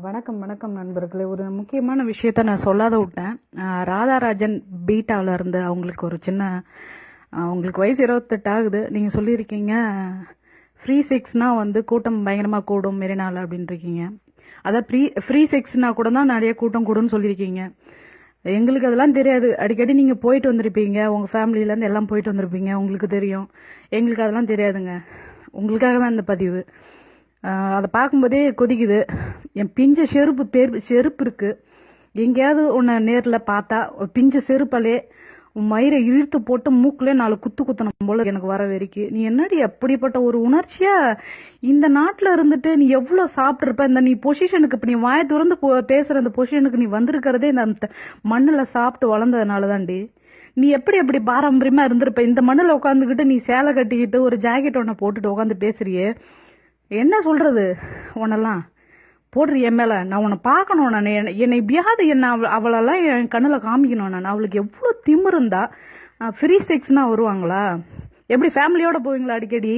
வணக்கம் வணக்கம் நண்பர்களே. ஒரு முக்கியமான விஷயத்த நான் சொல்லாத விட்டேன். ராதாராஜன் பீட்டாவில் இருந்து அவங்களுக்கு ஒரு சின்ன அவங்களுக்கு வயசு 28 ஆகுது. நீங்கள் சொல்லியிருக்கீங்க ஃப்ரீ செக்ஸ்னா கூட்டம் பயங்கரமாக கூடும் மெரினால அப்படின்னு இருக்கீங்க. அதான் ஃப்ரீ செக்ஸ்னா கூட தான் நிறைய கூட்டம் கூடும்னு சொல்லியிருக்கீங்க. எங்களுக்கு அதெல்லாம் தெரியாது. அடிக்கடி நீங்கள் போயிட்டு வந்திருப்பீங்க, உங்கள் ஃபேமிலியிலேருந்து எல்லாம் போயிட்டு வந்திருப்பீங்க, உங்களுக்கு தெரியும். எங்களுக்கு அதெல்லாம் தெரியாதுங்க. உங்களுக்காக தான் இந்த பதிவு. அதை பார்க்கும்போதே கொதிக்குது. என் பிஞ்ச செருப்பு இருக்கு. எங்கேயாவது உன்னை நேரில் பார்த்தா பிஞ்ச செருப்பாலே உன் மயிரை இழுத்து போட்டு மூக்குலேயே 4 குத்தணும் போல எனக்கு வர வரைக்கும். நீ என்னடி அப்படிப்பட்ட ஒரு உணர்ச்சியா இந்த நாட்டில் இருந்துட்டு நீ எவ்வளோ சாப்பிட்ருப்ப. இந்த நீ பொசிஷனுக்கு இப்போ நீ வாயை திறந்து பேசுகிற இந்த பொசிஷனுக்கு நீ வந்திருக்கிறதே இந்த மண்ணில் சாப்பிட்டு வளர்ந்ததுனால தாண்டி. நீ எப்படி பாரம்பரியமாக இருந்திருப்ப. இந்த மண்ணில் உட்காந்துக்கிட்டு நீ சேலை கட்டிக்கிட்டு ஒரு ஜாக்கெட் ஒன்றை போட்டுட்டு உட்காந்து பேசுறியே, என்ன சொல்றது? உன்னெல்லாம் போடுற என் மேல நான் உன்னை பார்க்கணும். நான் என்னை எப்படியாவது அவளெல்லாம் என் கண்ணில் காமிக்கணும். நான் அவளுக்கு எவ்வளோ திமிரு இருந்தா ஃப்ரீ செக்ஸ்னா வருவாங்களா? எப்படி ஃபேமிலியோட போவீங்களா? அடிக்கடி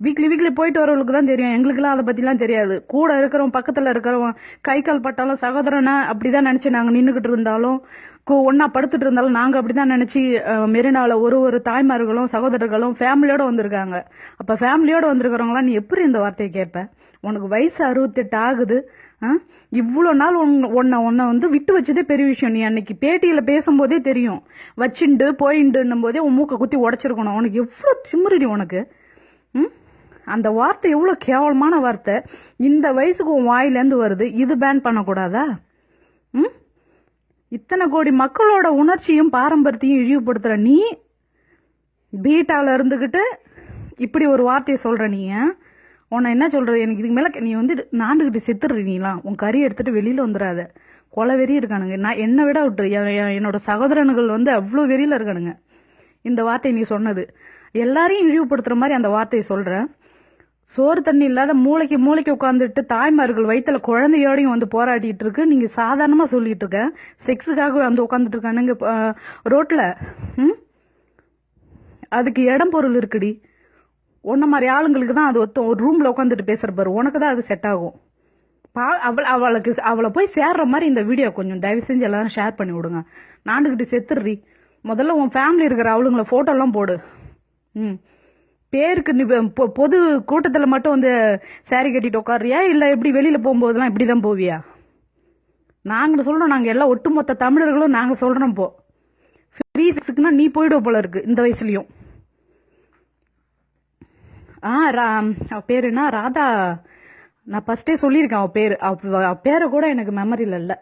வீக்லி போயிட்டு வரவங்களுக்கு தான் தெரியும். எங்களுக்குலாம் அதை பற்றிலாம் தெரியாது. கூட இருக்கிறவன் பக்கத்தில் இருக்கிறவன் கை கால் பட்டாலும் சகோதரனை அப்படிதான் நினச்சி நாங்கள் நின்றுக்கிட்டு இருந்தாலும் ஒன்னா படுத்துட்டு இருந்தாலும் நாங்கள் அப்படிதான் நினச்சி மெரினாவில் ஒரு தாய்மார்களும் சகோதரர்களும் ஃபேமிலியோட வந்திருக்காங்க. அப்போ ஃபேமிலியோட வந்திருக்கிறவங்களாம் நீ எப்படி இந்த வார்த்தையை கேட்ப? உனக்கு வயசு 68 ஆகுது. இவ்வளோ நாள் உன்னை விட்டு வச்சதே பெரிய விஷயம். நீ அன்னைக்கு பேட்டியில் பேசும்போதே தெரியும். வச்சுண்டு போயிண்டுன்னும் போதே உன் மூக்கை குத்தி உடச்சிருக்கணும். உனக்கு எவ்வளோ சிம்முறி உனக்கு. அந்த வார்த்தை எவ்வளோ கேவலமான வார்த்தை. இந்த வயசுக்கு உன் வாயிலேருந்து வருது. இது பேன் பண்ணக்கூடாதா? இத்தனை கோடி மக்களோட உணர்ச்சியும் பாரம்பரியத்தையும் இழிவுபடுத்துற நீ பீட்டாவில் இருந்துக்கிட்டு இப்படி ஒரு வார்த்தையை சொல்ற. நீ உன்னை என்ன சொல்றது? எனக்கு இதுக்கு மேல நீ நாண்டுகிட்டு செத்துடுற. நீலாம் உன் கறி எடுத்துட்டு வெளியில வந்துடாத. கொலை வெறி இருக்கானுங்க. நான் என்னை விட விட்டு என்னோட சகோதரன்கள் அவ்வளோ வெறியில இருக்கானுங்க. இந்த வார்த்தை நீ சொன்னது எல்லாரையும் இழிவுபடுத்துற மாதிரி அந்த வார்த்தையை சொல்ற. சோறு தண்ணி இல்லாத மூளைக்கு உட்காந்துட்டு தாய்மார்கள் வயிற்றுல குழந்தையோடையும் போராடிட்டு இருக்கு. நீங்க சாதாரணமா சொல்லிட்டு இருக்க செக்ஸுக்காக உட்காந்துட்டு இருக்கானுங்க ரோட்ல. அதுக்கு இடம் பொருள் இருக்குடி. உன்ன மாதிரி ஆளுங்களுக்கு தான் அது ஒரு ரூம்ல உட்காந்துட்டு பேசுற பாரு, உனக்கு தான் அது செட் ஆகும். அவளை போய் சேர்ற மாதிரி இந்த வீடியோ கொஞ்சம் தயவு செஞ்சு எல்லாரும் ஷேர் பண்ணி விடுங்க. நாண்டுகிட்டு செத்துடுறி. முதல்ல உன் ஃபேமிலி இருக்கிற அவளுங்கள போட்டோ எல்லாம் போடு. பேருக்கு நீ பொது கூட்டத்தில் மட்டும் சாரி கட்டிட்டு உட்காரியா, இல்லை எப்படி வெளியில போகும்போதெல்லாம் இப்படிதான் போவியா? நாங்கள் சொல்றோம். நாங்கள் எல்லாம் ஒட்டுமொத்த தமிழர்களும் நாங்கள் சொல்றோம். போ ஃப்ரீ செக்ஸ்க்குன்னா நீ போயிடுவ போல இருக்கு இந்த வயசுலயும். அவ பேரு என்ன? ராதா. நான் ஃபர்ஸ்டே சொல்லியிருக்கேன் அவ பேரு. அவ பேரை கூட எனக்கு மெமரியில் இல்லை.